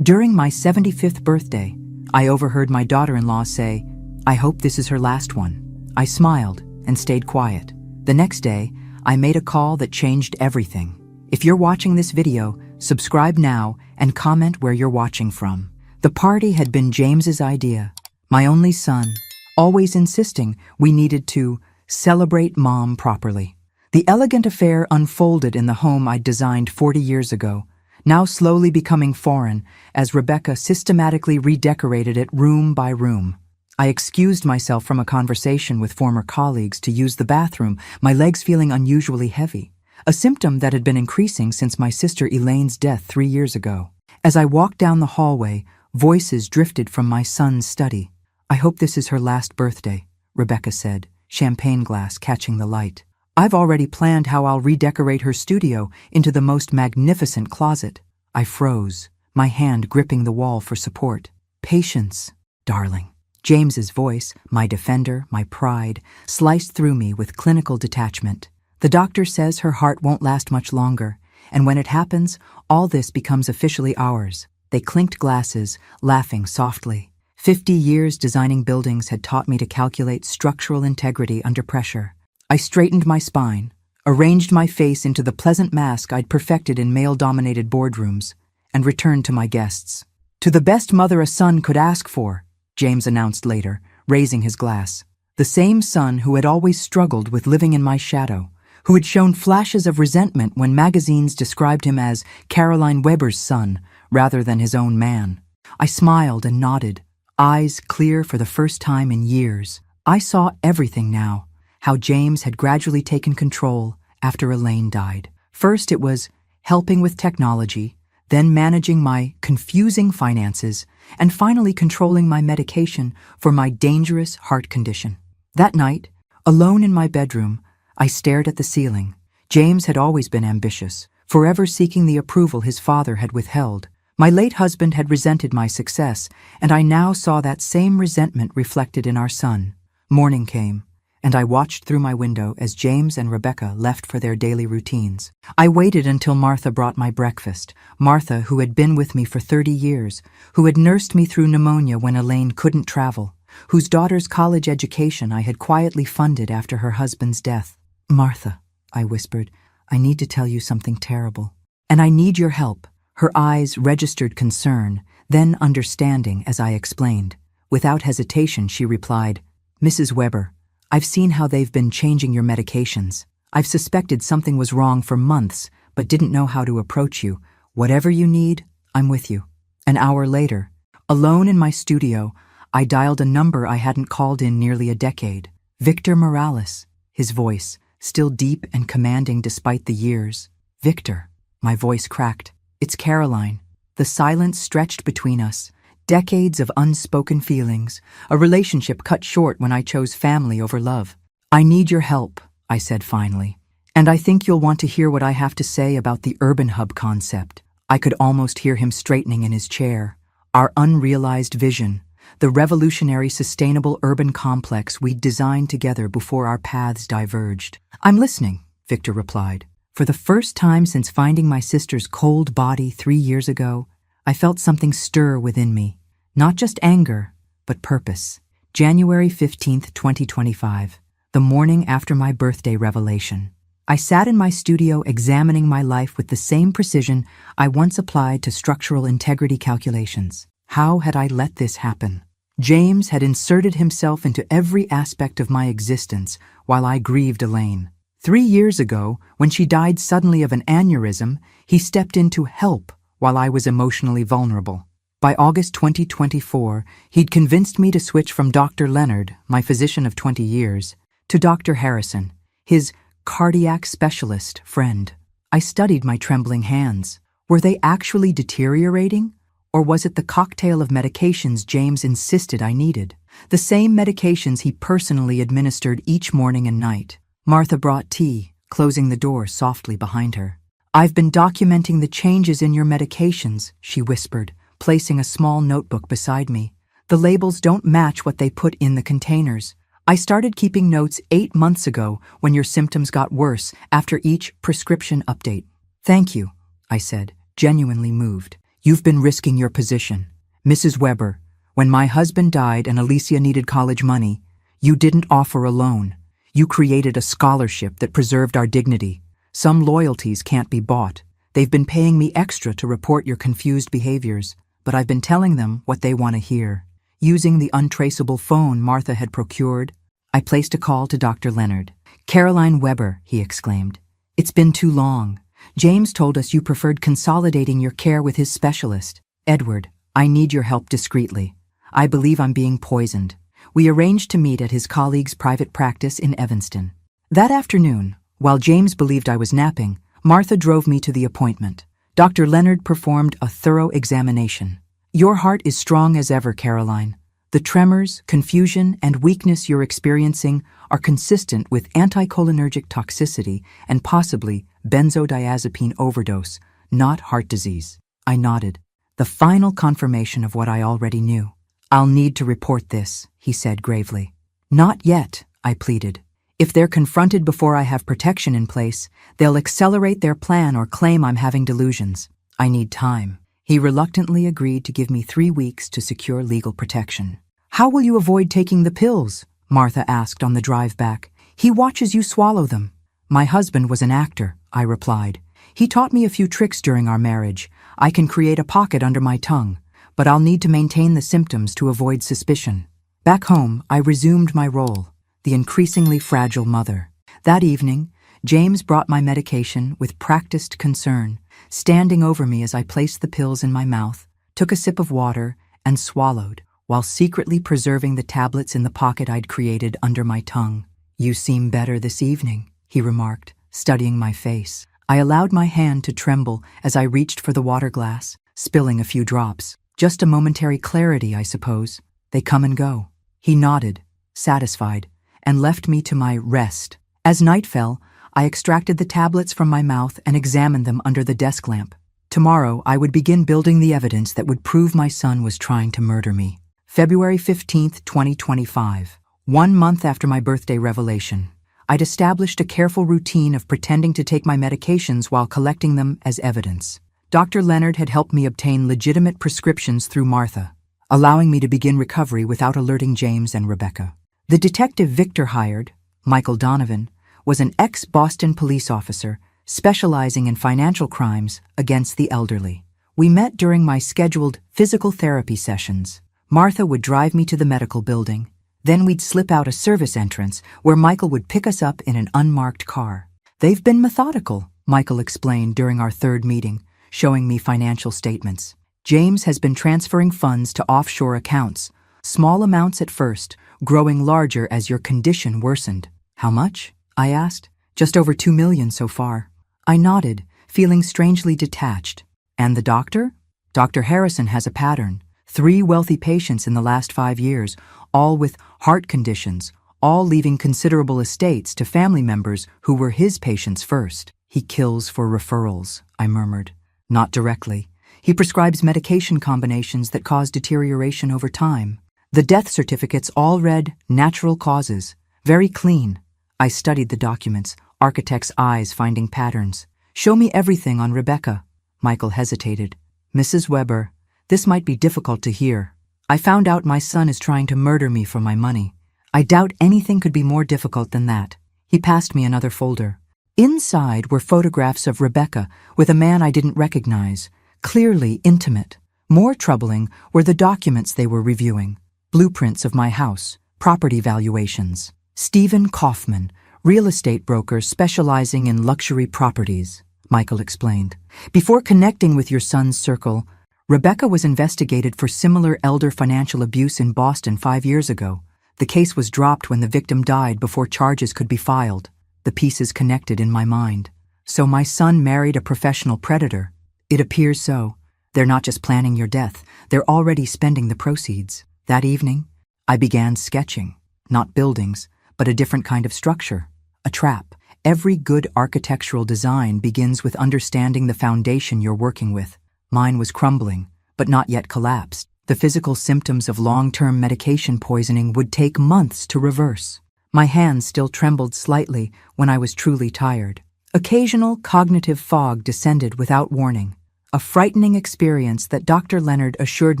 During my 75th birthday, I overheard my daughter-in-law say, "I hope this is her last one." I smiled and stayed quiet. The next day, I made a call that changed everything. If you're watching this video, subscribe now and comment where you're watching from. The party had been James's idea, my only son, always insisting we needed to celebrate Mom properly. The elegant affair unfolded in the home I'd designed 40 years ago, now slowly becoming foreign as Rebecca systematically redecorated it room by room. I excused myself from a conversation with former colleagues to use the bathroom, my legs feeling unusually heavy, a symptom that had been increasing since my sister Elaine's death 3 years ago. As I walked down the hallway, voices drifted from my son's study. "I hope this is her last birthday," Rebecca said, champagne glass catching the light. "I've already planned how I'll redecorate her studio into the most magnificent closet." I froze, my hand gripping the wall for support. "Patience, darling." James's voice, my defender, my pride, sliced through me with clinical detachment. "The doctor says her heart won't last much longer, and when it happens, all this becomes officially ours." They clinked glasses, laughing softly. 50 years designing buildings had taught me to calculate structural integrity under pressure. I straightened my spine, arranged my face into the pleasant mask I'd perfected in male-dominated boardrooms, and returned to my guests. "To the best mother a son could ask for," James announced later, raising his glass. The same son who had always struggled with living in my shadow, who had shown flashes of resentment when magazines described him as Caroline Weber's son rather than his own man. I smiled and nodded, eyes clear for the first time in years. I saw everything now, how James had gradually taken control after Elaine died. First it was helping with technology, then managing my confusing finances, and finally controlling my medication for my dangerous heart condition. That night, alone in my bedroom, I stared at the ceiling. James had always been ambitious, forever seeking the approval his father had withheld. My late husband had resented my success, and I now saw that same resentment reflected in our son. Morning came, and I watched through my window as James and Rebecca left for their daily routines. I waited until Martha brought my breakfast, Martha who had been with me for 30 years, who had nursed me through pneumonia when Elaine couldn't travel, whose daughter's college education I had quietly funded after her husband's death. "Martha," I whispered, "I need to tell you something terrible. And I need your help." Her eyes registered concern, then understanding as I explained. Without hesitation, she replied, "Mrs. Weber, I've seen how they've been changing your medications. I've suspected something was wrong for months, but didn't know how to approach you. Whatever you need, I'm with you." An hour later, alone in my studio, I dialed a number I hadn't called in nearly a decade. Victor Morales, his voice, still deep and commanding despite the years. "Victor," my voice cracked. "It's Caroline." The silence stretched between us. Decades of unspoken feelings, a relationship cut short when I chose family over love. "I need your help," I said finally. "And I think you'll want to hear what I have to say about the urban hub concept." I could almost hear him straightening in his chair. Our unrealized vision, the revolutionary sustainable urban complex we'd designed together before our paths diverged. "I'm listening," Victor replied. For the first time since finding my sister's cold body 3 years ago, I felt something stir within me. Not just anger, but purpose. January 15th, 2025, the morning after my birthday revelation. I sat in my studio examining my life with the same precision I once applied to structural integrity calculations. How had I let this happen? James had inserted himself into every aspect of my existence while I grieved Elaine. 3 years ago, when she died suddenly of an aneurysm, he stepped in to help while I was emotionally vulnerable. By August 2024, he'd convinced me to switch from Dr. Leonard, my physician of 20 years, to Dr. Harrison, his cardiac specialist friend. I studied my trembling hands. Were they actually deteriorating? Or was it the cocktail of medications James insisted I needed? The same medications he personally administered each morning and night. Martha brought tea, closing the door softly behind her. "I've been documenting the changes in your medications," she whispered, placing a small notebook beside me. "The labels don't match what they put in the containers. I started keeping notes 8 months ago when your symptoms got worse after each prescription update." "Thank you," I said, genuinely moved. You've been risking your position. Mrs. Weber, when my husband died and Alicia needed college money, you didn't offer a loan. You created a scholarship that preserved our dignity. Some loyalties can't be bought. They've been paying me extra to report your confused behaviors, but I've been telling them what they want to hear. Using the untraceable phone Martha had procured, I placed a call to Dr. Leonard. "Caroline Weber," he exclaimed. "It's been too long. James told us you preferred consolidating your care with his specialist. Edward, I need your help discreetly. I believe I'm being poisoned." We arranged to meet at his colleague's private practice in Evanston. That afternoon, while James believed I was napping, Martha drove me to the appointment. Dr. Leonard performed a thorough examination. "Your heart is strong as ever, Caroline. The tremors, confusion, and weakness you're experiencing are consistent with anticholinergic toxicity and possibly benzodiazepine overdose, not heart disease." I nodded, the final confirmation of what I already knew. "I'll need to report this," he said gravely. "Not yet," I pleaded. "If they're confronted before I have protection in place, they'll accelerate their plan or claim I'm having delusions. I need time." He reluctantly agreed to give me 3 weeks to secure legal protection. "How will you avoid taking the pills?" Martha asked on the drive back. "He watches you swallow them." "My husband was an actor," I replied. "He taught me a few tricks during our marriage. I can create a pocket under my tongue, but I'll need to maintain the symptoms to avoid suspicion." Back home, I resumed my role, the increasingly fragile mother. That evening, James brought my medication with practiced concern, standing over me as I placed the pills in my mouth, took a sip of water, and swallowed, while secretly preserving the tablets in the pocket I'd created under my tongue. "You seem better this evening," he remarked, studying my face. I allowed my hand to tremble as I reached for the water glass, spilling a few drops. "Just a momentary clarity, I suppose. They come and go." He nodded, satisfied, and left me to my rest. As night fell, I extracted the tablets from my mouth and examined them under the desk lamp. Tomorrow, I would begin building the evidence that would prove my son was trying to murder me. February 15th, 2025. 1 month after my birthday revelation, I'd established a careful routine of pretending to take my medications while collecting them as evidence. Dr. Leonard had helped me obtain legitimate prescriptions through Martha, allowing me to begin recovery without alerting James and Rebecca. The detective Victor hired, Michael Donovan, was an ex-Boston police officer specializing in financial crimes against the elderly. We met during my scheduled physical therapy sessions. Martha would drive me to the medical building. Then we'd slip out a service entrance where Michael would pick us up in an unmarked car. "They've been methodical," Michael explained during our third meeting, showing me financial statements. "James has been transferring funds to offshore accounts, small amounts at first, growing larger as your condition worsened." "How much?" I asked. "Just over 2 million so far." I nodded, feeling strangely detached. "And the doctor?" "Dr. Harrison has a pattern. 3 wealthy patients in the last 5 years, all with heart conditions, all leaving considerable estates to family members who were his patients first." "He kills for referrals," I murmured. "Not directly. He prescribes medication combinations that cause deterioration over time. The death certificates all read natural causes, very clean." I studied the documents, architect's eyes finding patterns. "Show me everything on Rebecca." Michael hesitated. "Mrs. Weber, this might be difficult to hear. I found out my son is trying to murder me for my money. I doubt anything could be more difficult than that." He passed me another folder. Inside were photographs of Rebecca with a man I didn't recognize, clearly intimate. More troubling were the documents they were reviewing. Blueprints of my house, property valuations. "Stephen Kaufman, real estate broker specializing in luxury properties," Michael explained. "Before connecting with your son's circle, Rebecca was investigated for similar elder financial abuse in Boston 5 years ago. The case was dropped when the victim died before charges could be filed." The pieces connected in my mind. "So my son married a professional predator." "It appears so. They're not just planning your death, they're already spending the proceeds." That evening, I began sketching, not buildings, but a different kind of structure, a trap. Every good architectural design begins with understanding the foundation you're working with. Mine was crumbling, but not yet collapsed. The physical symptoms of long-term medication poisoning would take months to reverse. My hands still trembled slightly when I was truly tired. Occasional cognitive fog descended without warning. a frightening experience that Dr. Leonard assured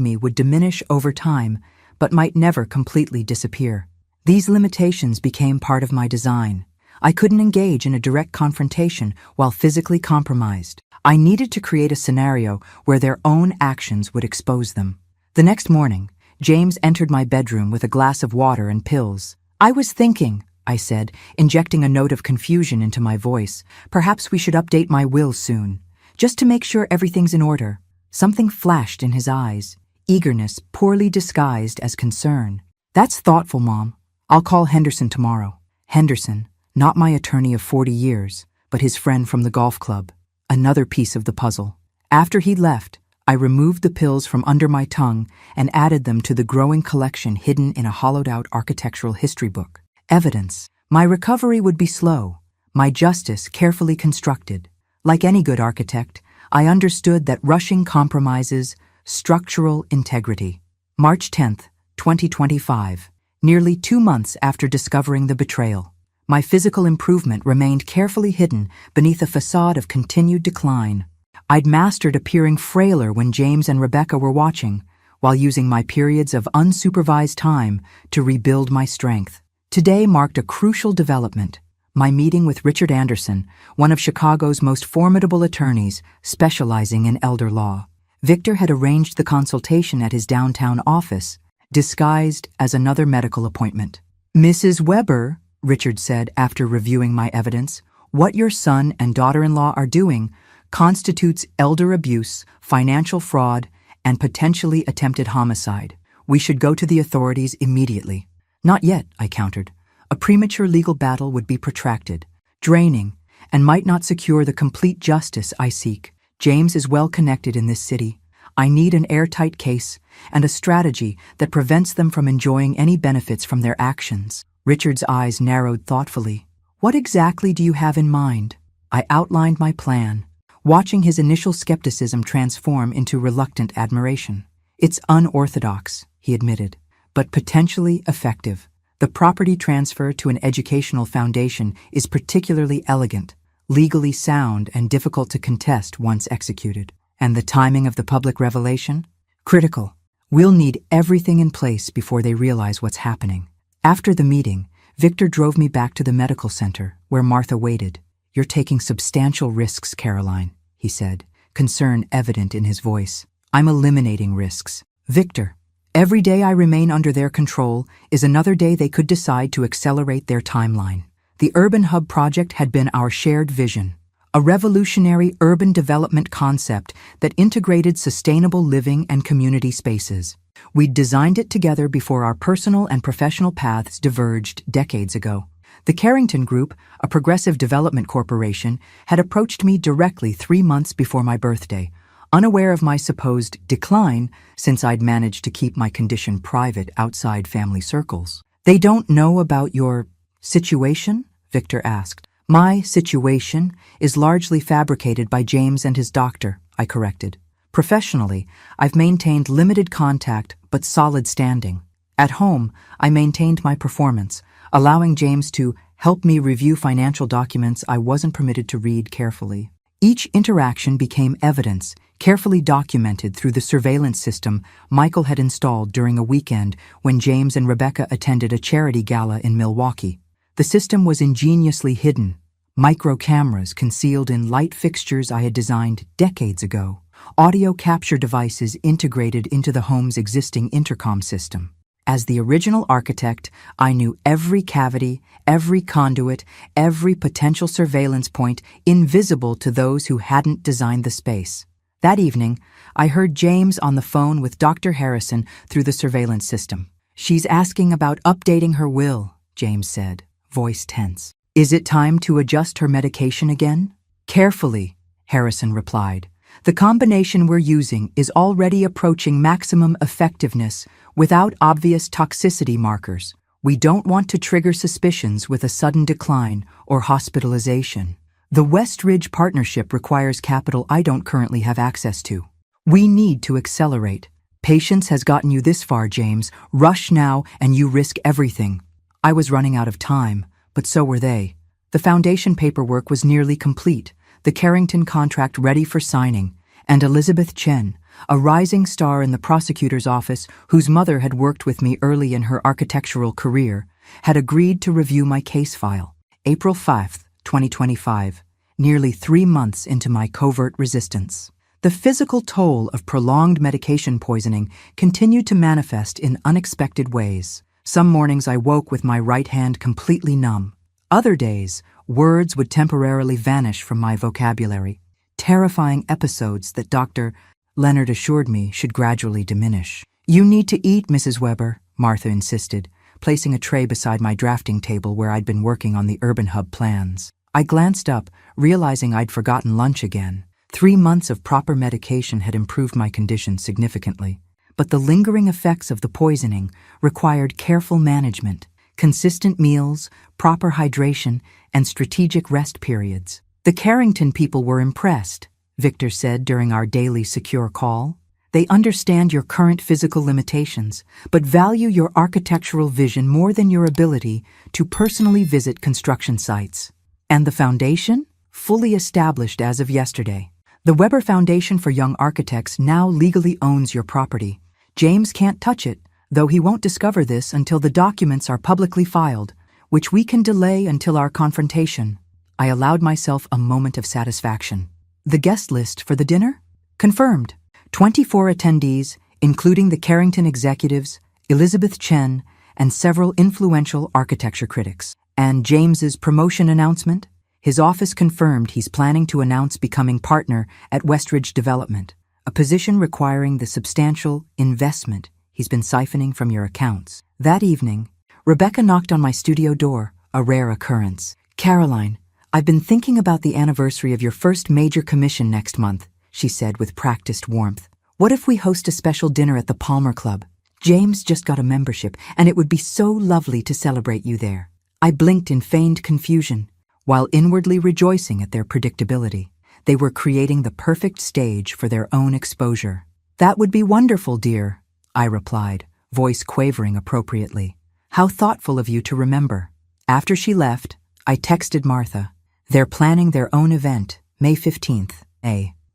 me would diminish over time, but might never completely disappear. These limitations became part of my design. I couldn't engage in a direct confrontation while physically compromised. I needed to create a scenario where their own actions would expose them. The next morning, James entered my bedroom with a glass of water and pills. "I was thinking," I said, injecting a note of confusion into my voice, "perhaps we should update my will soon, just to make sure everything's in order." Something flashed in his eyes, eagerness poorly disguised as concern. "That's thoughtful, Mom. I'll call Henderson tomorrow." Henderson, not my attorney of 40 years, but his friend from the golf club. Another piece of the puzzle. After he left, I removed the pills from under my tongue and added them to the growing collection hidden in a hollowed-out architectural history book. Evidence. My recovery would be slow, my justice carefully constructed. Like any good architect, I understood that rushing compromises structural integrity. March 10th, 2025. Nearly 2 months after discovering the betrayal, my physical improvement remained carefully hidden beneath a facade of continued decline. I'd mastered appearing frailer when James and Rebecca were watching, while using my periods of unsupervised time to rebuild my strength. Today marked a crucial development: my meeting with Richard Anderson, one of Chicago's most formidable attorneys specializing in elder law. Victor had arranged the consultation at his downtown office, disguised as another medical appointment. "Mrs. Weber," Richard said after reviewing my evidence, "what your son and daughter-in-law are doing constitutes elder abuse, financial fraud, and potentially attempted homicide. We should go to the authorities immediately." "Not yet," I countered. "A premature legal battle would be protracted, draining, and might not secure the complete justice I seek. James is well connected in this city. I need an airtight case and a strategy that prevents them from enjoying any benefits from their actions." Richard's eyes narrowed thoughtfully. "What exactly do you have in mind?" I outlined my plan, watching his initial skepticism transform into reluctant admiration. "It's unorthodox," he admitted, "but potentially effective. The property transfer to an educational foundation is particularly elegant, legally sound, and difficult to contest once executed. And the timing of the public revelation? Critical. We'll need everything in place before they realize what's happening." After the meeting, Victor drove me back to the medical center, where Martha waited. "You're taking substantial risks, Caroline," he said, concern evident in his voice. "I'm eliminating risks. Victor, every day I remain under their control is another day they could decide to accelerate their timeline." The Urban Hub project had been our shared vision, a revolutionary urban development concept that integrated sustainable living and community spaces. We'd designed it together before our personal and professional paths diverged decades ago. The Carrington Group, a progressive development corporation, had approached me directly 3 months before my birthday, unaware of my supposed decline since I'd managed to keep my condition private outside family circles. "They don't know about your situation?" Victor asked. "My situation is largely fabricated by James and his doctor," I corrected. "Professionally, I've maintained limited contact but solid standing. At home, I maintained my performance, allowing James to help me review financial documents I wasn't permitted to read carefully. Each interaction became evidence, carefully documented through the surveillance system Michael had installed during a weekend when James and Rebecca attended a charity gala in Milwaukee. The system was ingeniously hidden, micro cameras concealed in light fixtures I had designed decades ago, audio capture devices integrated into the home's existing intercom system. As the original architect, I knew every cavity, every conduit, every potential surveillance point invisible to those who hadn't designed the space. That evening, I heard James on the phone with Dr. Harrison through the surveillance system. "She's asking about updating her will," James said, voice tense. "Is it time to adjust her medication again?" "Carefully," Harrison replied. "The combination we're using is already approaching maximum effectiveness without obvious toxicity markers. We don't want to trigger suspicions with a sudden decline or hospitalization. The West Ridge partnership requires capital I don't currently have access to. We need to accelerate. Patience has gotten you this far, James. Rush now and you risk everything." I was running out of time, but so were they. The foundation paperwork was nearly complete, the Carrington contract ready for signing, and Elizabeth Chen, a rising star in the prosecutor's office whose mother had worked with me early in her architectural career, had agreed to review my case file. April 5, 2025, nearly 3 months into my covert resistance. The physical toll of prolonged medication poisoning continued to manifest in unexpected ways. Some mornings I woke with my right hand completely numb. Other days, words would temporarily vanish from my vocabulary. Terrifying episodes that Dr. Leonard assured me should gradually diminish. "You need to eat, Mrs. Weber," Martha insisted, placing a tray beside my drafting table where I'd been working on the Urban Hub plans. I glanced up, realizing I'd forgotten lunch again. 3 months of proper medication had improved my condition significantly, but the lingering effects of the poisoning required careful management, consistent meals, proper hydration, and strategic rest periods. "The Carrington people were impressed," Victor said during our daily secure call. "They understand your current physical limitations, but value your architectural vision more than your ability to personally visit construction sites. And the foundation? Fully established as of yesterday. The Weber Foundation for Young Architects now legally owns your property. James can't touch it, though he won't discover this until the documents are publicly filed, which we can delay until our confrontation." I allowed myself a moment of satisfaction. "The guest list for the dinner? Confirmed. 24 attendees, including the Carrington executives, Elizabeth Chen, and several influential architecture critics. And James's promotion announcement? His office confirmed he's planning to announce becoming partner at Westridge Development, a position requiring the substantial investment he's been siphoning from your accounts." That evening, Rebecca knocked on my studio door, a rare occurrence. "Caroline, I've been thinking about the anniversary of your first major commission next month," she said with practiced warmth. "What if we host a special dinner at the Palmer Club? James just got a membership, and it would be so lovely to celebrate you there." I blinked in feigned confusion, while inwardly rejoicing at their predictability. They were creating the perfect stage for their own exposure. "That would be wonderful, dear," I replied, voice quavering appropriately. "How thoughtful of you to remember." After she left, I texted Martha. "They're planning their own event, May 15th,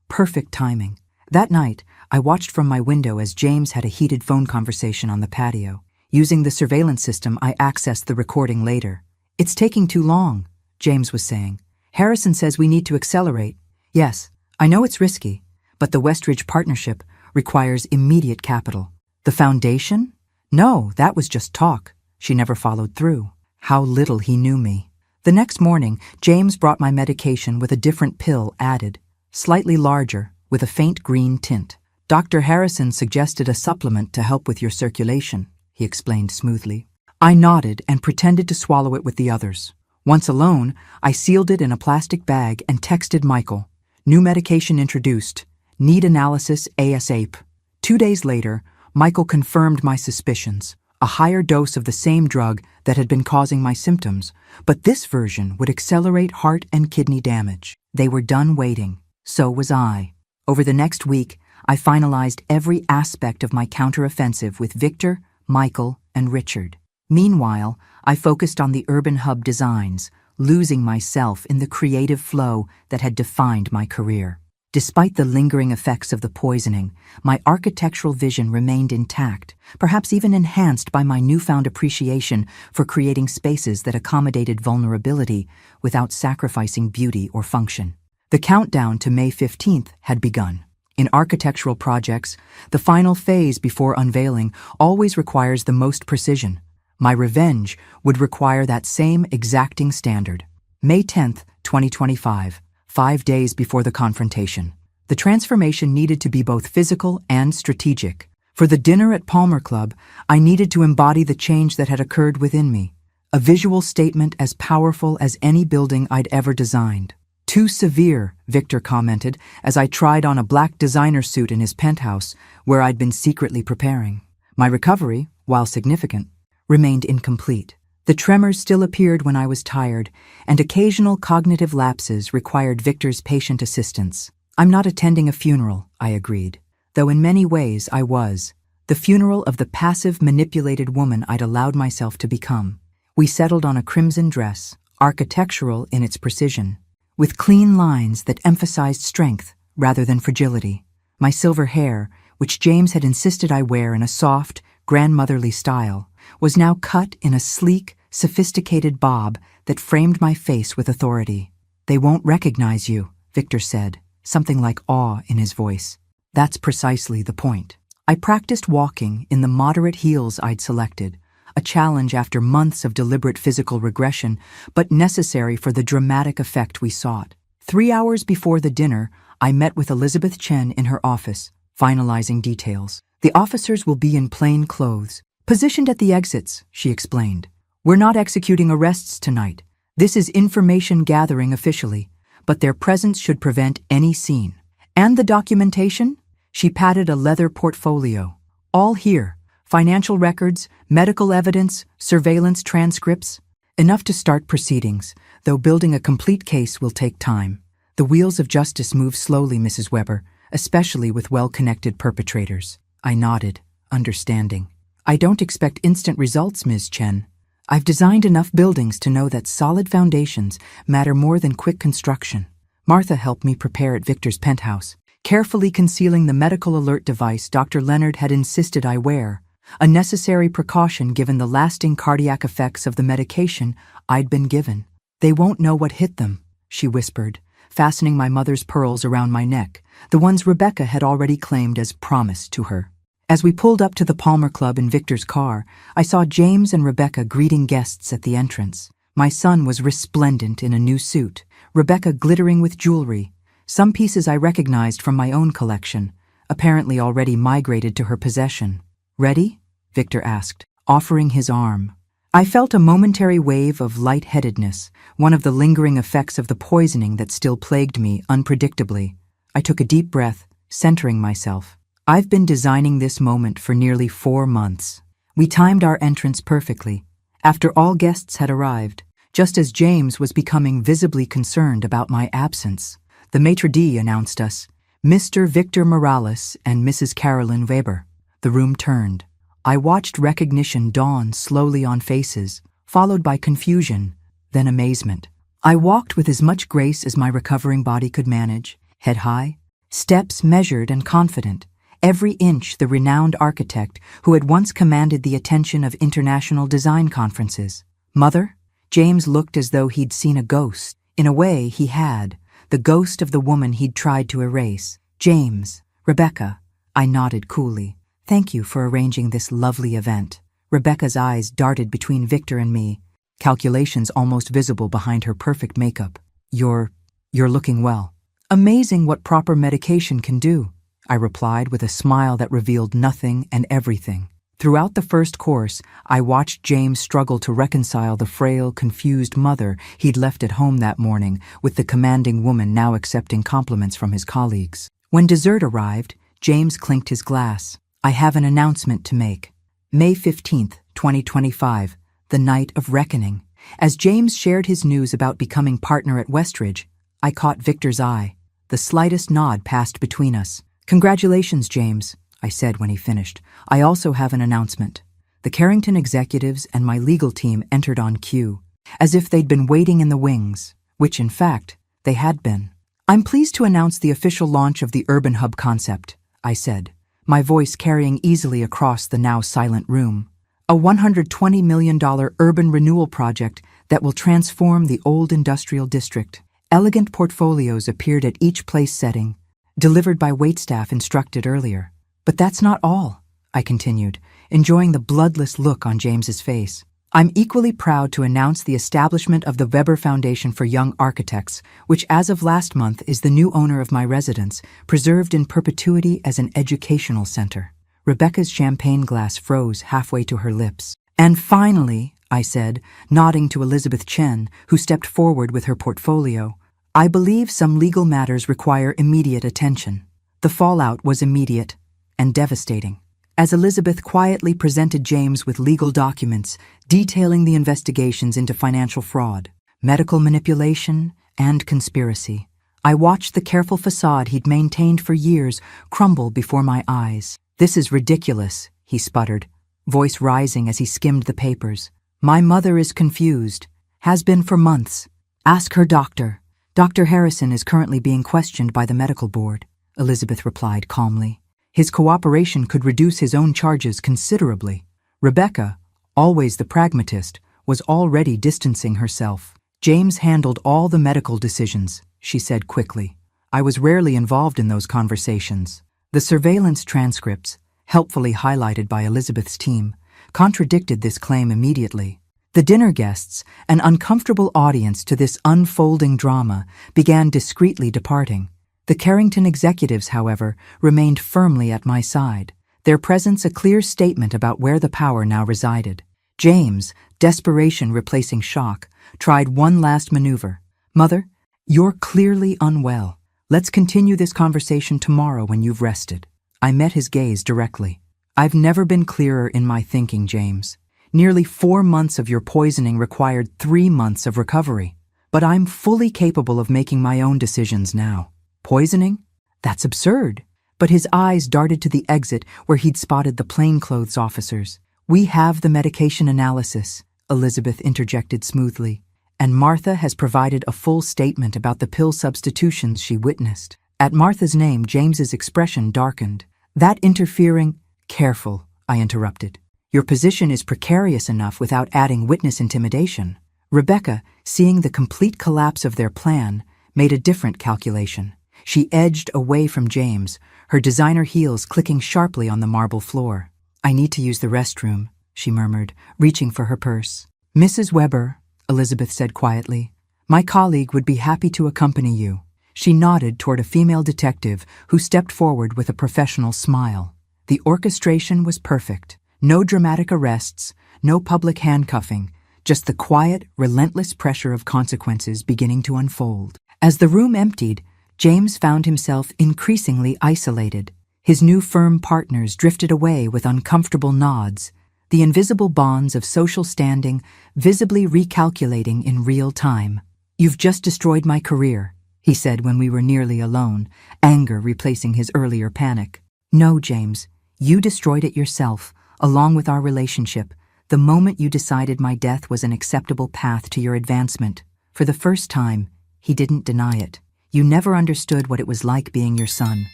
Perfect timing." That night, I watched from my window as James had a heated phone conversation on the patio. Using the surveillance system, I accessed the recording later. "It's taking too long," James was saying. "Harrison says we need to accelerate. Yes, I know it's risky, but the Westridge partnership requires immediate capital." "The foundation? No, that was just talk." She never followed through. How little he knew me. The next morning, James brought my medication with a different pill added, slightly larger, with a faint green tint. "Dr. Harrison suggested a supplement to help with your circulation," he explained smoothly. I nodded and pretended to swallow it with the others. Once alone, I sealed it in a plastic bag and texted Michael. "New medication introduced. Need analysis ASAP." 2 days later, Michael confirmed my suspicions. A higher dose of the same drug that had been causing my symptoms, but this version would accelerate heart and kidney damage. They were done waiting. So was I. Over the next week, I finalized every aspect of my counteroffensive with Victor, Michael, and Richard. Meanwhile, I focused on the Urban Hub designs, losing myself in the creative flow that had defined my career. Despite the lingering effects of the poisoning, my architectural vision remained intact, perhaps even enhanced by my newfound appreciation for creating spaces that accommodated vulnerability without sacrificing beauty or function. The countdown to May 15th had begun. In architectural projects, the final phase before unveiling always requires the most precision. My revenge would require that same exacting standard. May 10th, 2025. 5 days before the confrontation. The transformation needed to be both physical and strategic. For the dinner at Palmer Club, I needed to embody the change that had occurred within me, a visual statement as powerful as any building I'd ever designed. "Too severe," Victor commented as I tried on a black designer suit in his penthouse where I'd been secretly preparing. My recovery, while significant, remained incomplete. The tremors still appeared when I was tired, and occasional cognitive lapses required Victor's patient assistance. "I'm not attending a funeral," I agreed, though in many ways I was. The funeral of the passive, manipulated woman I'd allowed myself to become. We settled on a crimson dress, architectural in its precision, with clean lines that emphasized strength rather than fragility. My silver hair, which James had insisted I wear in a soft, grandmotherly style, was now cut in a sleek, sophisticated bob that framed my face with authority. "They won't recognize you," Victor said, something like awe in his voice. That's precisely the point. I practiced walking in the moderate heels I'd selected, a challenge after months of deliberate physical regression, but necessary for the dramatic effect we sought. 3 hours before the dinner, I met with Elizabeth Chen in her office, finalizing details. "The officers will be in plain clothes, positioned at the exits," she explained. "We're not executing arrests tonight. This is information gathering officially, but their presence should prevent any scene. And the documentation?" She patted a leather portfolio. "All here. Financial records, medical evidence, surveillance transcripts. Enough to start proceedings, though building a complete case will take time. The wheels of justice move slowly, Mrs. Weber, especially with well-connected perpetrators." I nodded, understanding. "I don't expect instant results, Ms. Chen. I've designed enough buildings to know that solid foundations matter more than quick construction." Martha helped me prepare at Victor's penthouse, carefully concealing the medical alert device Dr. Leonard had insisted I wear, a necessary precaution given the lasting cardiac effects of the medication I'd been given. "They won't know what hit them," she whispered, fastening my mother's pearls around my neck, the ones Rebecca had already claimed as promised to her. As we pulled up to the Palmer Club in Victor's car, I saw James and Rebecca greeting guests at the entrance. My son was resplendent in a new suit, Rebecca glittering with jewelry, some pieces I recognized from my own collection, apparently already migrated to her possession. "Ready?" Victor asked, offering his arm. I felt a momentary wave of lightheadedness, one of the lingering effects of the poisoning that still plagued me unpredictably. I took a deep breath, centering myself. I've been designing this moment for nearly 4 months. We timed our entrance perfectly, after all guests had arrived, just as James was becoming visibly concerned about my absence. The maitre d' announced us, Mr. Victor Morales and Mrs. Carolyn Weber. The room turned. I watched recognition dawn slowly on faces, followed by confusion, then amazement. I walked with as much grace as my recovering body could manage, head high, steps measured and confident, every inch the renowned architect who had once commanded the attention of international design conferences. "Mother?" James looked as though he'd seen a ghost. In a way, he had, the ghost of the woman he'd tried to erase. "James, Rebecca," I nodded coolly. "Thank you for arranging this lovely event." Rebecca's eyes darted between Victor and me, calculations almost visible behind her perfect makeup. You're looking well." "Amazing what proper medication can do," I replied with a smile that revealed nothing and everything. Throughout the first course, I watched James struggle to reconcile the frail, confused mother he'd left at home that morning with the commanding woman now accepting compliments from his colleagues. When dessert arrived, James clinked his glass. "I have an announcement to make. May 15th, 2025, the night of reckoning." As James shared his news about becoming partner at Westridge, I caught Victor's eye. The slightest nod passed between us. "Congratulations, James," I said when he finished. "I also have an announcement." The Carrington executives and my legal team entered on cue, as if they'd been waiting in the wings, which, in fact, they had been. "I'm pleased to announce the official launch of the Urban Hub concept," I said, my voice carrying easily across the now silent room. "A $120 million urban renewal project that will transform the old industrial district." Elegant portfolios appeared at each place setting, delivered by waitstaff instructed earlier. "But that's not all," I continued, enjoying the bloodless look on James's face. "I'm equally proud to announce the establishment of the Weber Foundation for Young Architects, which as of last month is the new owner of my residence, preserved in perpetuity as an educational center." Rebecca's champagne glass froze halfway to her lips. "And finally," I said, nodding to Elizabeth Chen, who stepped forward with her portfolio, "I believe some legal matters require immediate attention." The fallout was immediate and devastating. As Elizabeth quietly presented James with legal documents detailing the investigations into financial fraud, medical manipulation, and conspiracy, I watched the careful facade he'd maintained for years crumble before my eyes. "This is ridiculous," he sputtered, voice rising as he skimmed the papers. "My mother is confused, has been for months. Ask her doctor. Dr. Harrison is currently being questioned by the medical board." Elizabeth replied calmly. His cooperation could reduce his own charges considerably. Rebecca, always the pragmatist, was already distancing herself. James handled all the medical decisions, she said quickly. I was rarely involved in those conversations. The surveillance transcripts, helpfully highlighted by Elizabeth's team, contradicted this claim immediately. The dinner guests, an uncomfortable audience to this unfolding drama, began discreetly departing. The Carrington executives, however, remained firmly at my side, their presence a clear statement about where the power now resided. James, desperation replacing shock, tried one last maneuver. Mother, you're clearly unwell. Let's continue this conversation tomorrow when you've rested. I met his gaze directly. I've never been clearer in my thinking, James. Nearly 4 months of your poisoning required 3 months of recovery. But I'm fully capable of making my own decisions now. Poisoning? That's absurd. But his eyes darted to the exit where he'd spotted the plainclothes officers. We have the medication analysis, Elizabeth interjected smoothly, and Martha has provided a full statement about the pill substitutions she witnessed. At Martha's name, James's expression darkened. That interfering— Careful, I interrupted. Your position is precarious enough without adding witness intimidation. Rebecca, seeing the complete collapse of their plan, made a different calculation. She edged away from James, her designer heels clicking sharply on the marble floor. I need to use the restroom, she murmured, reaching for her purse. Mrs. Weber, Elizabeth said quietly, my colleague would be happy to accompany you. She nodded toward a female detective who stepped forward with a professional smile. The orchestration was perfect. No dramatic arrests, no public handcuffing, just the quiet, relentless pressure of consequences beginning to unfold. As the room emptied, James found himself increasingly isolated. His new firm partners drifted away with uncomfortable nods, the invisible bonds of social standing visibly recalculating in real time. You've just destroyed my career, he said when we were nearly alone, anger replacing his earlier panic. No, James, you destroyed it yourself, along with our relationship, the moment you decided my death was an acceptable path to your advancement. For the first time, he didn't deny it. You never understood what it was like being your son.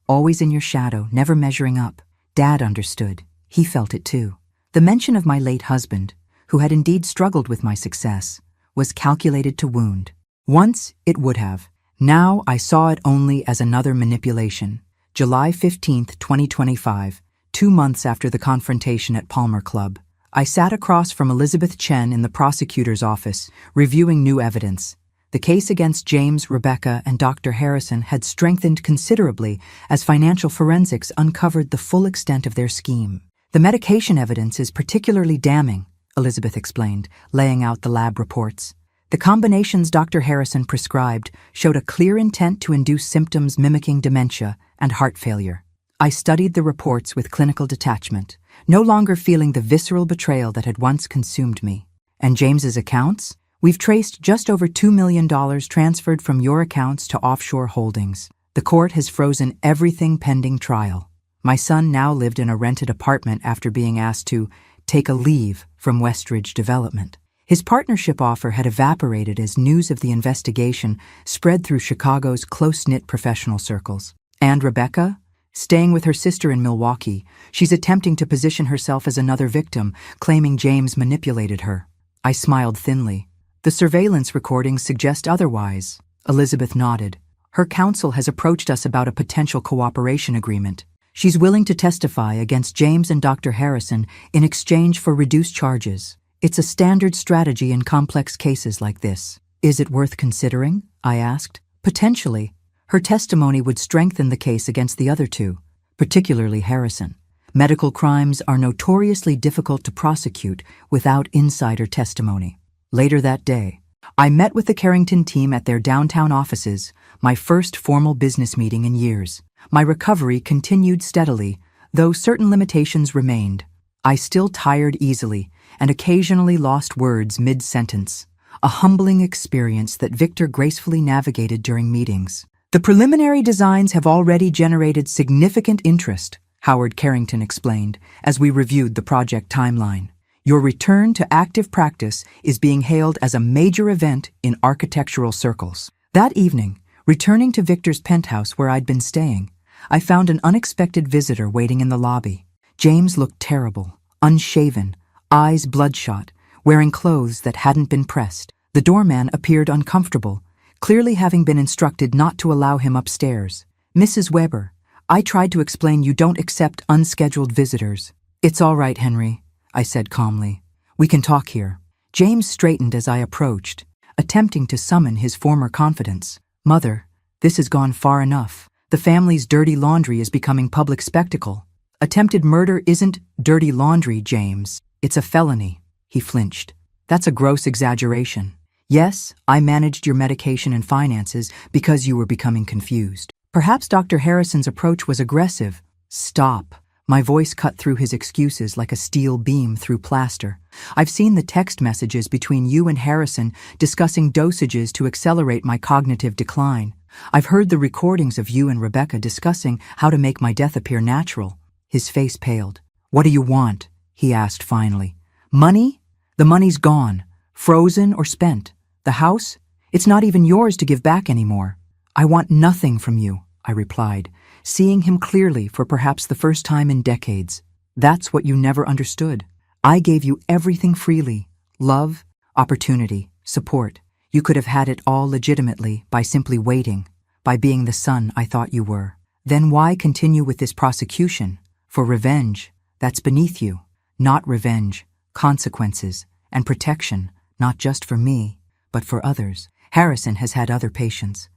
Always in your shadow, never measuring up. Dad understood. He felt it too. The mention of my late husband, who had indeed struggled with my success, was calculated to wound. Once it would have. Now I saw it only as another manipulation. July 15th, 2025, 2 months after the confrontation at Palmer Club. I sat across from Elizabeth Chen in the prosecutor's office, reviewing new evidence. The case against James, Rebecca, and Dr. Harrison had strengthened considerably as financial forensics uncovered the full extent of their scheme. The medication evidence is particularly damning, Elizabeth explained, laying out the lab reports. The combinations Dr. Harrison prescribed showed a clear intent to induce symptoms mimicking dementia and heart failure. I studied the reports with clinical detachment, no longer feeling the visceral betrayal that had once consumed me. And James's accounts? We've traced just over $2 million transferred from your accounts to offshore holdings. The court has frozen everything pending trial. My son now lived in a rented apartment after being asked to take a leave from Westridge Development. His partnership offer had evaporated as news of the investigation spread through Chicago's close-knit professional circles. And Rebecca? Staying with her sister in Milwaukee, she's attempting to position herself as another victim, claiming James manipulated her. I smiled thinly. The surveillance recordings suggest otherwise. Elizabeth nodded. Her counsel has approached us about a potential cooperation agreement. She's willing to testify against James and Dr. Harrison in exchange for reduced charges. It's a standard strategy in complex cases like this. Is it worth considering? I asked. Potentially. Her testimony would strengthen the case against the other two, particularly Harrison. Medical crimes are notoriously difficult to prosecute without insider testimony. Later that day, I met with the Carrington team at their downtown offices, my first formal business meeting in years. My recovery continued steadily, though certain limitations remained. I still tired easily and occasionally lost words mid-sentence, a humbling experience that Victor gracefully navigated during meetings. The preliminary designs have already generated significant interest, Howard Carrington explained, as we reviewed the project timeline. Your return to active practice is being hailed as a major event in architectural circles. That evening, returning to Victor's penthouse where I'd been staying, I found an unexpected visitor waiting in the lobby. James looked terrible, unshaven, eyes bloodshot, wearing clothes that hadn't been pressed. The doorman appeared uncomfortable, clearly having been instructed not to allow him upstairs. "Mrs. Weber, I tried to explain you don't accept unscheduled visitors." "It's all right, Henry," I said calmly. "We can talk here." James straightened as I approached, attempting to summon his former confidence. "Mother, this has gone far enough. The family's dirty laundry is becoming public spectacle." "Attempted murder isn't dirty laundry, James. It's a felony." He flinched. "That's a gross exaggeration. Yes, I managed your medication and finances because you were becoming confused. Perhaps Dr. Harrison's approach was aggressive." "Stop." My voice cut through his excuses like a steel beam through plaster. "I've seen the text messages between you and Harrison discussing dosages to accelerate my cognitive decline. I've heard the recordings of you and Rebecca discussing how to make my death appear natural." His face paled. "What do you want?" he asked finally. "Money? The money's gone, frozen or spent. The house? It's not even yours to give back anymore." "I want nothing from you," I replied, seeing him clearly for perhaps the first time in decades. "That's what you never understood. I gave you everything freely: love, opportunity, support. You could have had it all legitimately by simply waiting, by being the son I thought you were. Then why continue with this prosecution? For revenge, that's beneath you. Not revenge, consequences, and protection, not just for me, but for others. Harrison has had other patients,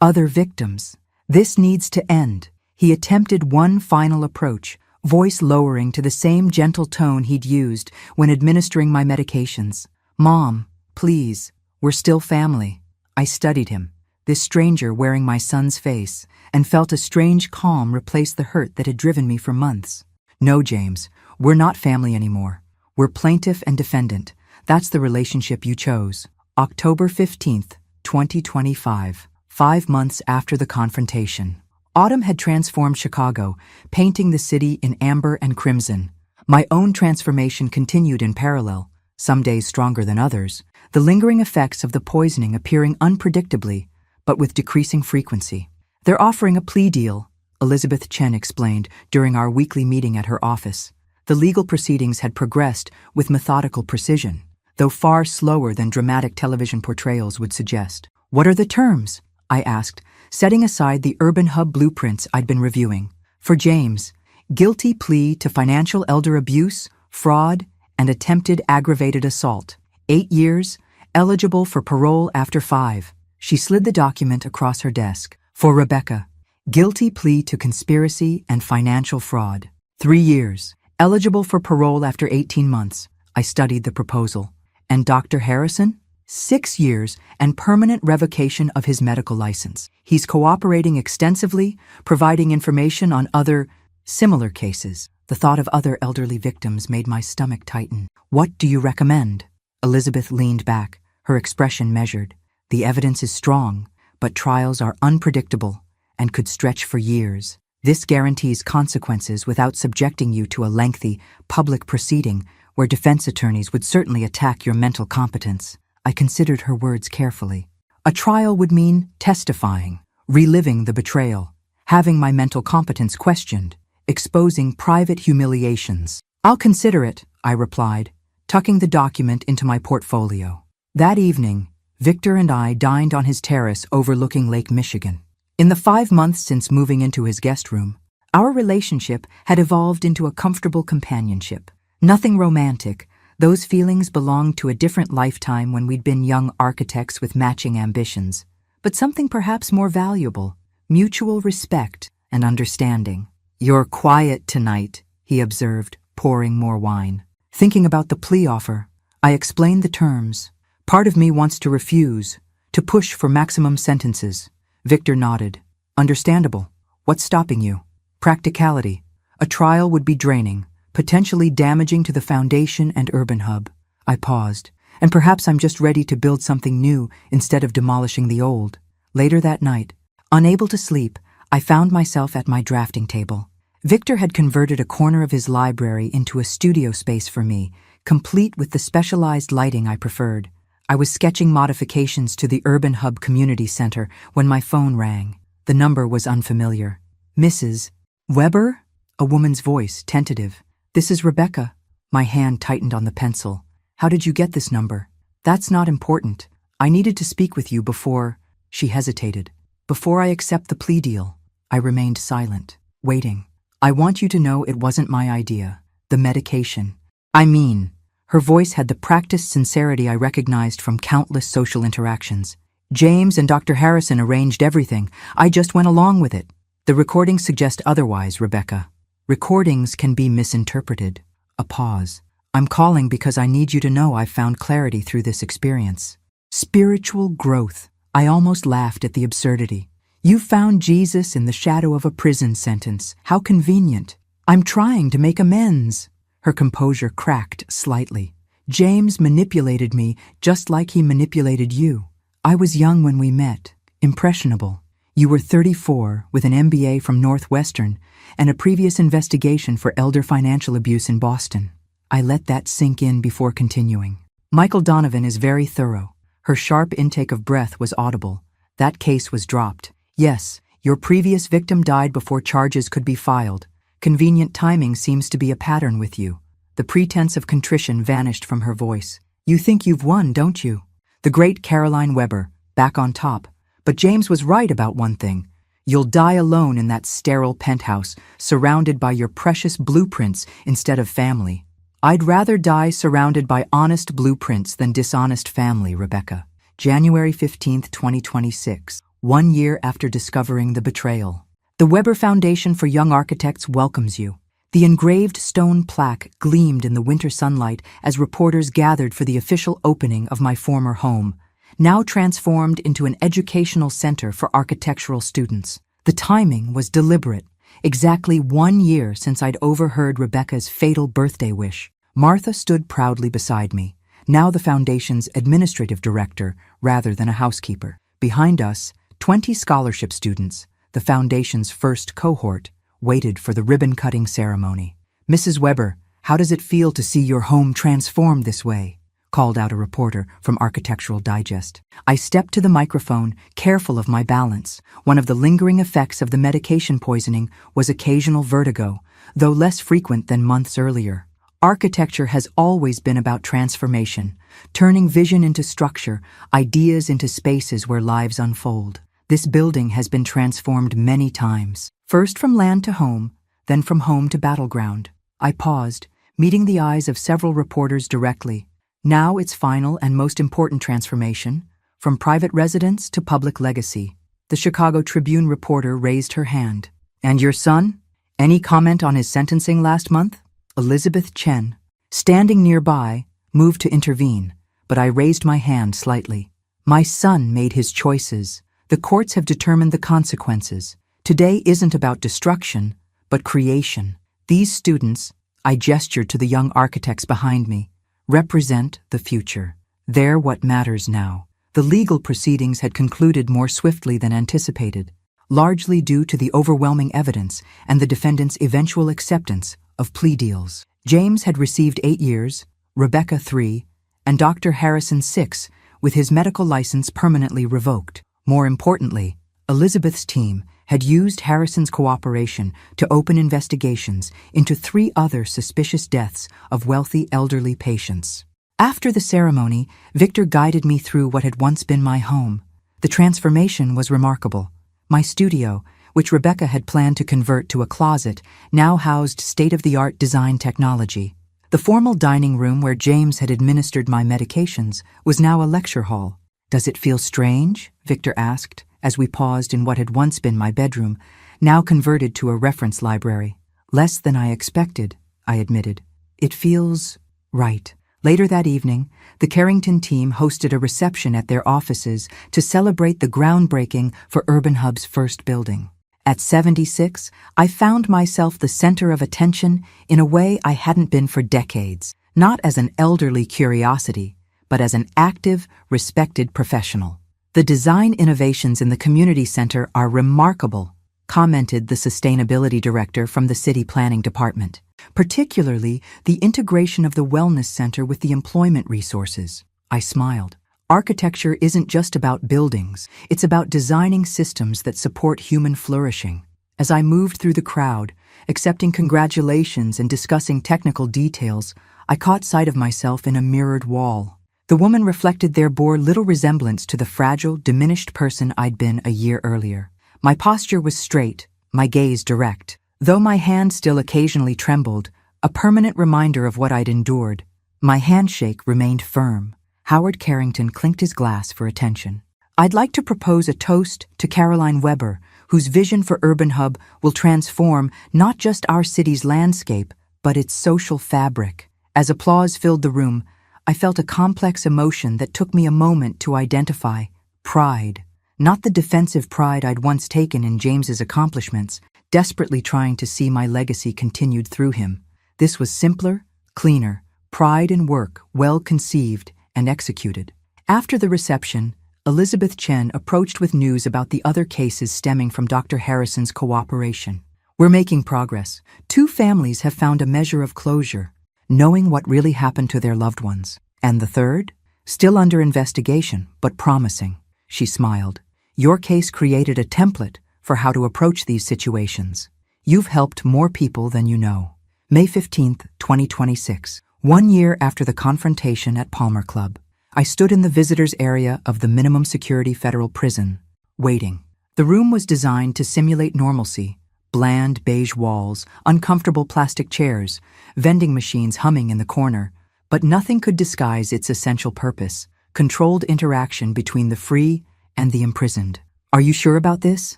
other victims. This needs to end." He attempted one final approach, voice lowering to the same gentle tone he'd used when administering my medications. "Mom, please, we're still family." I studied him, this stranger wearing my son's face, and felt a strange calm replace the hurt that had driven me for months. "No, James, we're not family anymore. We're plaintiff and defendant. That's the relationship you chose." October 15th, 2025, 5 months after the confrontation. Autumn had transformed Chicago, painting the city in amber and crimson. My own transformation continued in parallel, some days stronger than others, the lingering effects of the poisoning appearing unpredictably, but with decreasing frequency. "They're offering a plea deal," Elizabeth Chen explained during our weekly meeting at her office. The legal proceedings had progressed with methodical precision, though far slower than dramatic television portrayals would suggest. "What are the terms?" I asked, setting aside the urban hub blueprints I'd been reviewing. For James, guilty plea to financial elder abuse, fraud, and attempted aggravated assault. 8 years, eligible for parole after 5. She slid the document across her desk. For Rebecca, guilty plea to conspiracy and financial fraud. 3 years, eligible for parole after 18 months. I studied the proposal. And Dr. Harrison? 6 years and permanent revocation of his medical license. He's cooperating extensively, providing information on other similar cases. The thought of other elderly victims made my stomach tighten. "What do you recommend?" Elizabeth leaned back, her expression measured. "The evidence is strong, but trials are unpredictable and could stretch for years. This guarantees consequences without subjecting you to a lengthy, public proceeding where defense attorneys would certainly attack your mental competence." I considered her words carefully. "A trial would mean testifying, reliving the betrayal, having my mental competence questioned, exposing private humiliations." "I'll consider it," I replied, tucking the document into my portfolio. That evening, Victor and I dined on his terrace overlooking Lake Michigan. In the 5 months since moving into his guest room, our relationship had evolved into a comfortable companionship. Nothing romantic. Those feelings belonged to a different lifetime when we'd been young architects with matching ambitions. But something perhaps more valuable: mutual respect and understanding. "You're quiet tonight," he observed, pouring more wine. Thinking about the plea offer, I explained the terms. "Part of me wants to refuse, to push for maximum sentences." Victor nodded. "Understandable. What's stopping you?" "Practicality. A trial would be draining, potentially damaging to the foundation and urban hub." I paused. "And perhaps I'm just ready to build something new instead of demolishing the old." Later that night, unable to sleep, I found myself at my drafting table. Victor had converted a corner of his library into a studio space for me, complete with the specialized lighting I preferred. I was sketching modifications to the Urban Hub Community Center when my phone rang. The number was unfamiliar. Mrs. Weber? A woman's voice, tentative. This is Rebecca. My hand tightened on the pencil. How did you get this number? That's not important. I needed to speak with you before... She hesitated. Before I accept the plea deal. I remained silent, waiting. I want you to know it wasn't my idea. The medication. I mean... Her voice had the practiced sincerity I recognized from countless social interactions. James and Dr. Harrison arranged everything. I just went along with it. The recordings suggest otherwise, Rebecca. Recordings can be misinterpreted. A pause. I'm calling because I need you to know I've found clarity through this experience. Spiritual growth. I almost laughed at the absurdity. You found Jesus in the shadow of a prison sentence. How convenient. I'm trying to make amends. Her composure cracked slightly. James manipulated me just like he manipulated you. I was young when we met, impressionable. You were 34 with an MBA from Northwestern and a previous investigation for elder financial abuse in Boston. I let that sink in before continuing. Michael Donovan is very thorough. Her sharp intake of breath was audible. That case was dropped. Yes, your previous victim died before charges could be filed. Convenient timing seems to be a pattern with you. The pretense of contrition vanished from her voice. You think you've won, don't you? The great Caroline Weber, back on top. But James was right about one thing. You'll die alone in that sterile penthouse, surrounded by your precious blueprints instead of family. I'd rather die surrounded by honest blueprints than dishonest family, Rebecca. January 15, 2026, 1 year after discovering the betrayal. The Weber Foundation for Young Architects welcomes you. The engraved stone plaque gleamed in the winter sunlight as reporters gathered for the official opening of my former home, now transformed into an educational center for architectural students. The timing was deliberate. Exactly 1 year since I'd overheard Rebecca's fatal birthday wish. Martha stood proudly beside me, now the foundation's administrative director rather than a housekeeper. Behind us, 20 scholarship students, the foundation's first cohort, waited for the ribbon-cutting ceremony. Mrs. Weber, how does it feel to see your home transformed this way? Called out a reporter from Architectural Digest. I stepped to the microphone, careful of my balance. One of the lingering effects of the medication poisoning was occasional vertigo, though less frequent than months earlier. Architecture has always been about transformation, turning vision into structure, ideas into spaces where lives unfold. This building has been transformed many times, first from land to home, then from home to battleground. I paused, meeting the eyes of several reporters directly. Now its final and most important transformation, from private residence to public legacy. The Chicago Tribune reporter raised her hand. And your son? Any comment on his sentencing last month? Elizabeth Chen, standing nearby, moved to intervene, but I raised my hand slightly. My son made his choices. The courts have determined the consequences. Today isn't about destruction, but creation. These students, I gestured to the young architects behind me, represent the future. They're what matters now. The legal proceedings had concluded more swiftly than anticipated, largely due to the overwhelming evidence and the defendant's eventual acceptance of plea deals. James had received 8 years, Rebecca 3, and Dr. Harrison 6, with his medical license permanently revoked. More importantly, Elizabeth's team had used Harrison's cooperation to open investigations into 3 other suspicious deaths of wealthy elderly patients. After the ceremony, Victor guided me through what had once been my home. The transformation was remarkable. My studio, which Rebecca had planned to convert to a closet, now housed state-of-the-art design technology. The formal dining room where James had administered my medications was now a lecture hall. Does it feel strange? Victor asked, as we paused in what had once been my bedroom, now converted to a reference library. Less than I expected, I admitted. It feels right. Later that evening, the Carrington team hosted a reception at their offices to celebrate the groundbreaking for Urban Hub's first building. At 76, I found myself the center of attention in a way I hadn't been for decades, not as an elderly curiosity, but as an active, respected professional. The design innovations in the community center are remarkable, commented the sustainability director from the city planning department, particularly the integration of the wellness center with the employment resources. I smiled. Architecture isn't just about buildings, it's about designing systems that support human flourishing. As I moved through the crowd, accepting congratulations and discussing technical details, I caught sight of myself in a mirrored wall. The woman reflected there bore little resemblance to the fragile, diminished person I'd been a year earlier. My posture was straight, my gaze direct. Though my hand still occasionally trembled, a permanent reminder of what I'd endured, my handshake remained firm. Howard Carrington clinked his glass for attention. I'd like to propose a toast to Caroline Weber, whose vision for Urban Hub will transform not just our city's landscape, but its social fabric. As applause filled the room, I felt a complex emotion that took me a moment to identify: pride. Not the defensive pride I'd once taken in James's accomplishments, desperately trying to see my legacy continued through him. This was simpler, cleaner, pride in work well conceived and executed. After the reception, Elizabeth Chen approached with news about the other cases stemming from Dr. Harrison's cooperation. We're making progress. 2 families have found a measure of closure, knowing what really happened to their loved ones. And the third? Still under investigation, but promising. She smiled. Your case created a template for how to approach these situations. You've helped more people than you know. May 15, 2026. 1 year after the confrontation at Palmer Club, I stood in the visitors area of the minimum security federal prison, waiting. The room was designed to simulate normalcy: bland beige walls, uncomfortable plastic chairs, vending machines humming in the corner. But nothing could disguise its essential purpose: controlled interaction between the free and the imprisoned. Are you sure about this?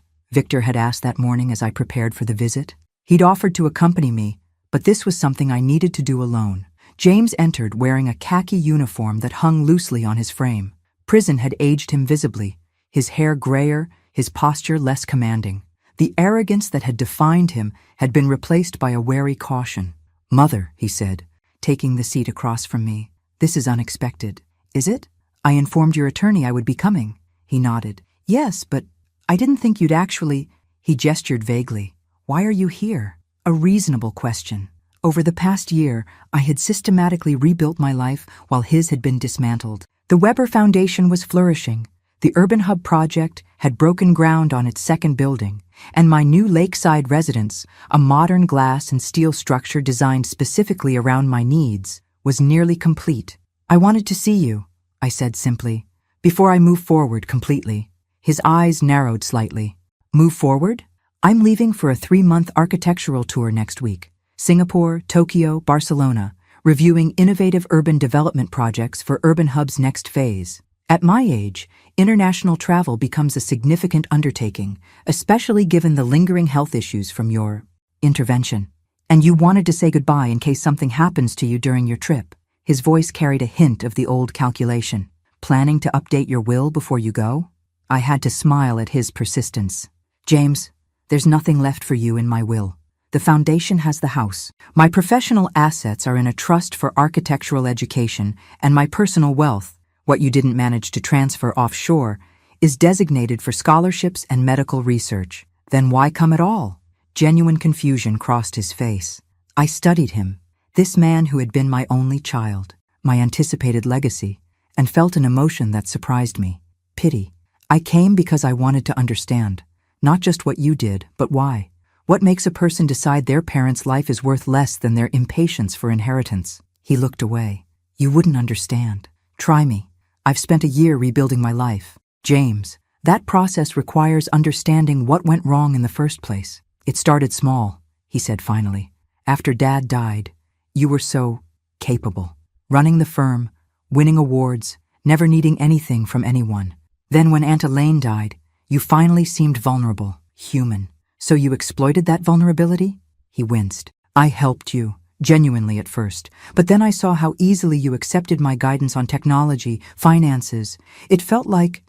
Victor had asked that morning as I prepared for the visit. He'd offered to accompany me, but this was something I needed to do alone. James entered wearing a khaki uniform that hung loosely on his frame. Prison had aged him visibly, his hair grayer, his posture less commanding. The arrogance that had defined him had been replaced by a wary caution. "Mother," he said, taking the seat across from me, "this is unexpected." "Is it? I informed your attorney I would be coming." He nodded. "Yes, but I didn't think you'd actually—" He gestured vaguely. "Why are you here?" A reasonable question. Over the past year, I had systematically rebuilt my life while his had been dismantled. The Weber Foundation was flourishing. The Urban Hub project had broken ground on its second building, and my new lakeside residence, a modern glass and steel structure designed specifically around my needs, was nearly complete. "I wanted to see you," I said simply, "before I move forward completely." His eyes narrowed slightly. "Move forward? I'm leaving for a 3-month architectural tour next week. Singapore, Tokyo, Barcelona, reviewing innovative urban development projects for Urban Hub's next phase. At my age, international travel becomes a significant undertaking, especially given the lingering health issues from your intervention. And you wanted to say goodbye in case something happens to you during your trip." His voice carried a hint of the old calculation. "Planning to update your will before you go?" I had to smile at his persistence. "James, there's nothing left for you in my will. The foundation has the house. My professional assets are in a trust for architectural education, and my personal wealth, what you didn't manage to transfer offshore, is designated for scholarships and medical research. Then why come at all?" Genuine confusion crossed his face. I studied him, this man who had been my only child, my anticipated legacy, and felt an emotion that surprised me: pity. "I came because I wanted to understand, not just what you did, but why. What makes a person decide their parent's life is worth less than their impatience for inheritance?" He looked away. "You wouldn't understand. Try me. I've spent a year rebuilding my life." "James, that process requires understanding what went wrong in the first place." "It started small," he said finally. "After Dad died, you were so capable. Running the firm, winning awards, never needing anything from anyone. Then when Aunt Elaine died, you finally seemed vulnerable, human. So you exploited that vulnerability?" He winced. "I helped you, genuinely at first, but then I saw how easily you accepted my guidance on technology, finances. It felt like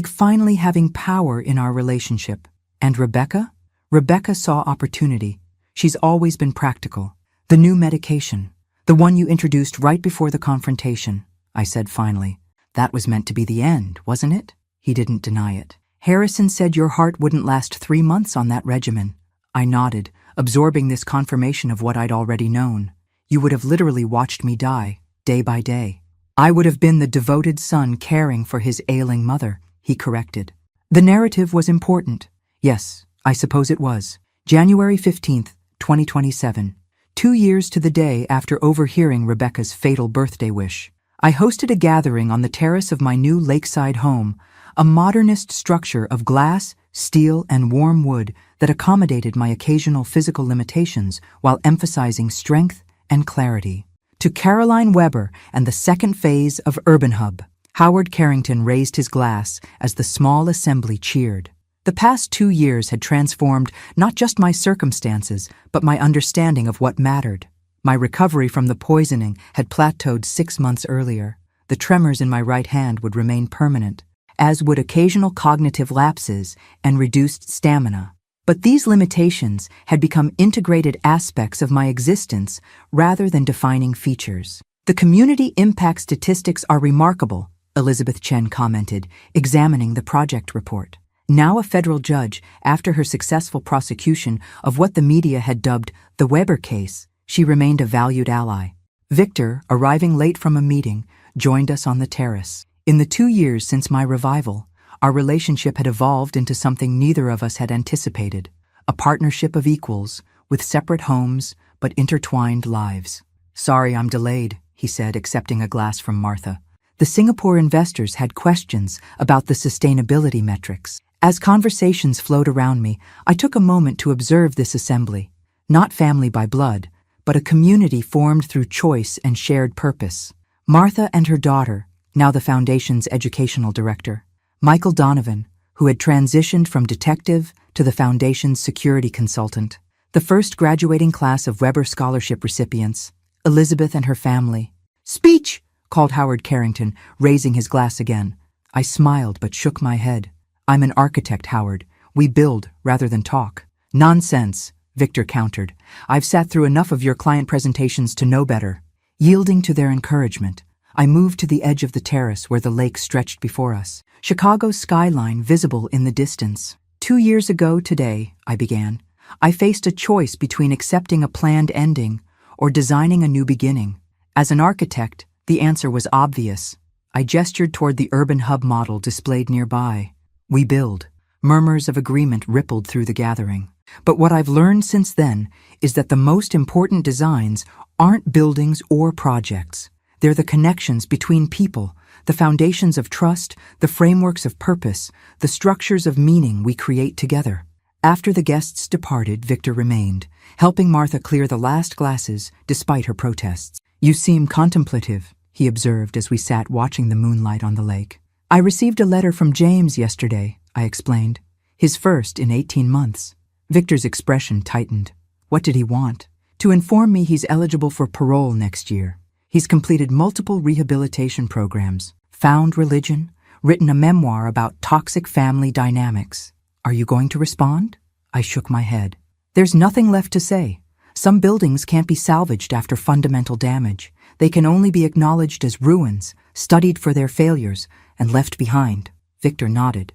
finally having power in our relationship. And Rebecca? Rebecca saw opportunity. She's always been practical. The new medication, the one you introduced right before the confrontation," I said finally. "That was meant to be the end, wasn't it?" He didn't deny it. "Harrison said your heart wouldn't last 3 months on that regimen." I nodded, absorbing this confirmation of what I'd already known. "You would have literally watched me die, day by day." "I would have been the devoted son caring for his ailing mother," he corrected. The narrative was important. Yes, I suppose it was. January 15th, 2027. 2 years to the day after overhearing Rebecca's fatal birthday wish. I hosted a gathering on the terrace of my new lakeside home, a modernist structure of glass, steel, and warm wood that accommodated my occasional physical limitations while emphasizing strength and clarity. To Caroline Weber and the second phase of Urban Hub, Howard Carrington raised his glass as the small assembly cheered. The past 2 years had transformed not just my circumstances, but my understanding of what mattered. My recovery from the poisoning had plateaued 6 months earlier. The tremors in my right hand would remain permanent, as would occasional cognitive lapses and reduced stamina. But these limitations had become integrated aspects of my existence rather than defining features. The community impact statistics are remarkable, Elizabeth Chen commented, examining the project report. Now a federal judge, after her successful prosecution of what the media had dubbed the Weber case, she remained a valued ally. Victor, arriving late from a meeting, joined us on the terrace. In the 2 years since my revival, our relationship had evolved into something neither of us had anticipated, a partnership of equals, with separate homes but intertwined lives. "Sorry I'm delayed," he said, accepting a glass from Martha. The Singapore investors had questions about the sustainability metrics. As conversations flowed around me, I took a moment to observe this assembly, not family by blood, but a community formed through choice and shared purpose. Martha and her daughter, now the Foundation's educational director, Michael Donovan, who had transitioned from detective to the Foundation's security consultant, the first graduating class of Weber Scholarship recipients, Elizabeth and her family. "Speech!" called Howard Carrington, raising his glass again. I smiled but shook my head. "I'm an architect, Howard. We build rather than talk." "Nonsense," Victor countered. "I've sat through enough of your client presentations to know better." Yielding to their encouragement, I moved to the edge of the terrace where the lake stretched before us, Chicago's skyline visible in the distance. 2 years ago today, I began, I faced a choice between accepting a planned ending or designing a new beginning. As an architect, the answer was obvious. I gestured toward the urban hub model displayed nearby. "We build." Murmurs of agreement rippled through the gathering. But what I've learned since then is that the most important designs aren't buildings or projects. They're the connections between people, the foundations of trust, the frameworks of purpose, the structures of meaning we create together. After the guests departed, Victor remained, helping Martha clear the last glasses despite her protests. "You seem contemplative," he observed as we sat watching the moonlight on the lake. "I received a letter from James yesterday," I explained. "His first in 18 months. Victor's expression tightened. "What did he want?" "To inform me he's eligible for parole next year. He's completed multiple rehabilitation programs, found religion, written a memoir about toxic family dynamics. Are you going to respond?" I shook my head. "There's nothing left to say. Some buildings can't be salvaged after fundamental damage. They can only be acknowledged as ruins, studied for their failures, and left behind." Victor nodded,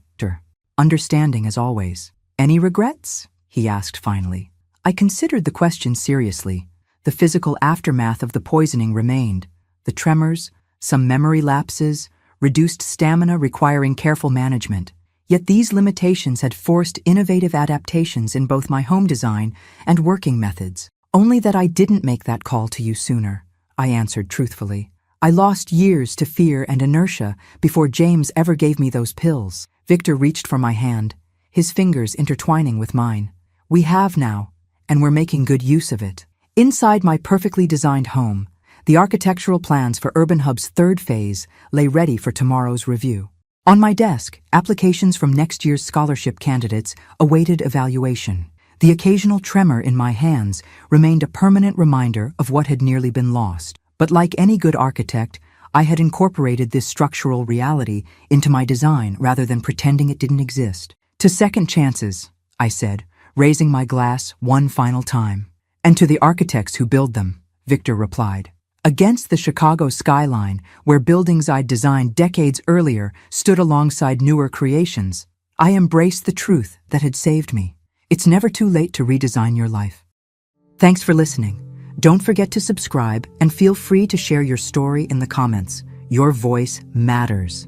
understanding as always. "Any regrets?" he asked finally. I considered the question seriously. The physical aftermath of the poisoning remained. The tremors, some memory lapses, reduced stamina requiring careful management. Yet these limitations had forced innovative adaptations in both my home design and working methods. "Only that I didn't make that call to you sooner," I answered truthfully. "I lost years to fear and inertia before James ever gave me those pills." Victor reached for my hand, his fingers intertwining with mine. "We have now, and we're making good use of it." Inside my perfectly designed home, the architectural plans for Urban Hub's third phase lay ready for tomorrow's review. On my desk, applications from next year's scholarship candidates awaited evaluation. The occasional tremor in my hands remained a permanent reminder of what had nearly been lost. But like any good architect, I had incorporated this structural reality into my design rather than pretending it didn't exist. "To second chances," I said, raising my glass one final time. "And to the architects who build them," Victor replied. Against the Chicago skyline, where buildings I'd designed decades earlier stood alongside newer creations, I embraced the truth that had saved me. It's never too late to redesign your life. Thanks for listening. Don't forget to subscribe and feel free to share your story in the comments. Your voice matters.